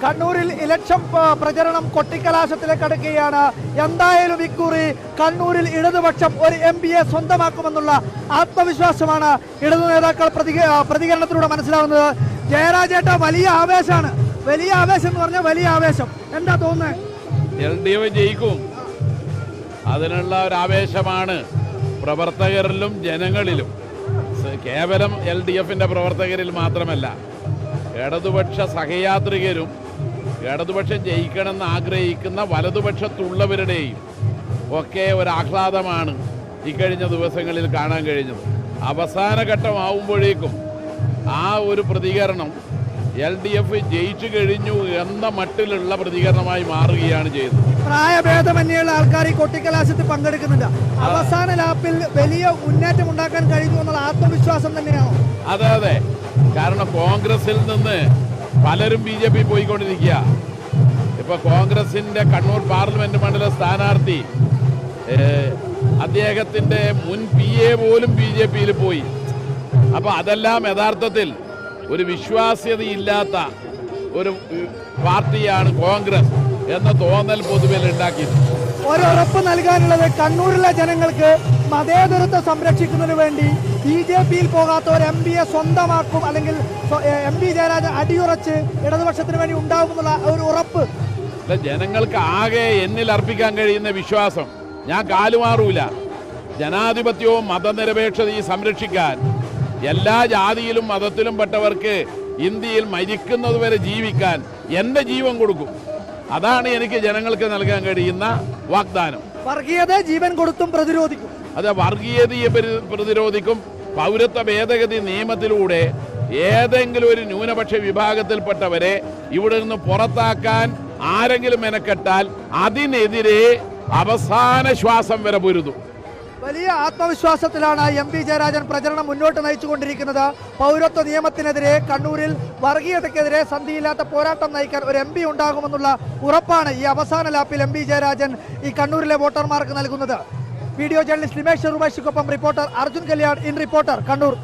കണ്ണൂരിൽ ഇലക്ഷൻ പ്രചരണം കൊട്ടിക്കലാശത്തിലേക്ക് അടുക്കുകയാണ്. എന്തായാലും ഇക്കുറി കണ്ണൂരിൽ ഇടതുപക്ഷം ഒരു എംപിയെ സ്വന്തമാക്കുമെന്നുള്ള ആത്മവിശ്വാസമാണ് ഇടതു നേതാക്കൾ പ്രതികരണത്തിലൂടെ മനസ്സിലാവുന്നത്. ജയരാജേട്ട, വലിയ ആവേശമാണ്. വലിയ ആവേശം എന്ന് പറഞ്ഞാൽ വലിയ ആവേശം. എന്താ തോന്നുന്നത്? LDF ജയിക്കും. അതിനുള്ള ഒരു ആവേശമാണ് പ്രവർത്തകരിലും ജനങ്ങളിലും. കേവലം LDFന്റെ പ്രവർത്തകരിൽ മാത്രമല്ല, ഇടതുപക്ഷ സഹയാത്രികരും ഇടതുപക്ഷം ജയിക്കണമെന്ന് ആഗ്രഹിക്കുന്ന വലതുപക്ഷത്തുള്ളവരുടെയും ഒക്കെ ഒരാഹ്ലാദമാണ് ഇക്കഴിഞ്ഞ ദിവസങ്ങളിൽ കാണാൻ കഴിഞ്ഞത്. അവസാന ഘട്ടമാവുമ്പോഴേക്കും ആ ഒരു പ്രതികരണം LDF ജയിച്ചു കഴിഞ്ഞു എന്ന മട്ടിലുള്ള പ്രതികരണമായി മാറുകയാണ് ചെയ്തത്. പ്രായഭേദമന്യുള്ള ആൾക്കാർ ഈ കൊട്ടിക്കലാശത്തിൽ പങ്കെടുക്കുന്നുണ്ട്. അവസാന ലാപ്പിൽ വലിയ മുന്നേറ്റം ഉണ്ടാക്കാൻ കഴിഞ്ഞു എന്നുള്ള ആത്മവിശ്വാസം തന്നെയാണോ? അതെ അതെ, കാരണം കോൺഗ്രസിൽ നിന്ന് പലരും BJP പോയിക്കൊണ്ടിരിക്കുക. ഇപ്പൊ കോൺഗ്രസിന്റെ കണ്ണൂർ പാർലമെന്റ് മണ്ഡല സ്ഥാനാർത്ഥി അദ്ദേഹത്തിന്റെ മുൻ PA പോലും BJPയിൽ പോയി. അപ്പൊ അതെല്ലാം യഥാർത്ഥത്തിൽ ഒരു വിശ്വാസ്യതയില്ലാത്ത ഒരു പാർട്ടിയാണ് കോൺഗ്രസ് എന്ന തോന്നൽ പൊതുവിൽ ഉണ്ടാക്കിയത്. ഒരുറപ്പ് നൽകാനുള്ളത് കണ്ണൂരിലെ ജനങ്ങൾക്ക് മതേതരത്വം സംരക്ഷിക്കുന്നതിന് വേണ്ടി BJPയിൽ പോകാത്ത ഒരു MPയെ സ്വന്തമാക്കും, അല്ലെങ്കിൽ MP ജയരാജൻ അടിയുറച്ച് ഇടതുപക്ഷത്തിന് വേണ്ടി ഉണ്ടാകുമെന്നുള്ള ഒരു ഉറപ്പ്. ജനങ്ങൾക്ക് ആകെ എന്നിൽ അർപ്പിക്കാൻ കഴിയുന്ന വിശ്വാസം, ഞാൻ കാലുമാറൂല. ജനാധിപത്യവും മതനിരപേക്ഷതയും സംരക്ഷിക്കാൻ എല്ലാ ജാതിയിലും മതത്തിലും പെട്ടവർക്ക് ഇന്ത്യയിൽ മരിക്കുന്നതുവരെ ജീവിക്കാൻ എൻ്റെ ജീവൻ കൊടുക്കും. അതാണ് എനിക്ക് ജനങ്ങൾക്ക് നൽകാൻ കഴിയുന്ന വാഗ്ദാനം. വർഗീയതയെ ജീവൻ കൊടുത്തും പ്രതിരോധിക്കും. അതെ, വർഗീയതയെ പ്രതിരോധിക്കും. പൗരത്വ ഭേദഗതി നിയമത്തിലൂടെ ഏതെങ്കിലും ഒരു ന്യൂനപക്ഷ വിഭാഗത്തിൽപ്പെട്ടവരെ ഇവിടെ നിന്ന് പുറത്താക്കാൻ ആരെങ്കിലും മെനക്കെട്ടാൽ അതിനെതിരെ അവസാന ശ്വാസം വരെ പൊരുതും. വലിയ ആത്മവിശ്വാസത്തിലാണ് MP ജയരാജൻ പ്രചരണം മുന്നോട്ട് നയിച്ചുകൊണ്ടിരിക്കുന്നത്. പൗരത്വ നിയമത്തിനെതിരെ, കണ്ണൂരിൽ വർഗീയതയ്ക്കെതിരെ സന്ധിയില്ലാത്ത പോരാട്ടം നയിക്കാൻ ഒരു MP ഉണ്ടാകുമെന്നുള്ള ഉറപ്പാണ് ഈ അവസാന ലാപ്പിൽ MP ജയരാജൻ ഈ കണ്ണൂരിലെ വോട്ടർമാർക്ക് നൽകുന്നത്. വീഡിയോ ജേർണലിസ്റ്റ് ലിമേഷ് റുബൈഷിക്കൊപ്പം reporter Arjun Kalyan, in reporter, Kannur.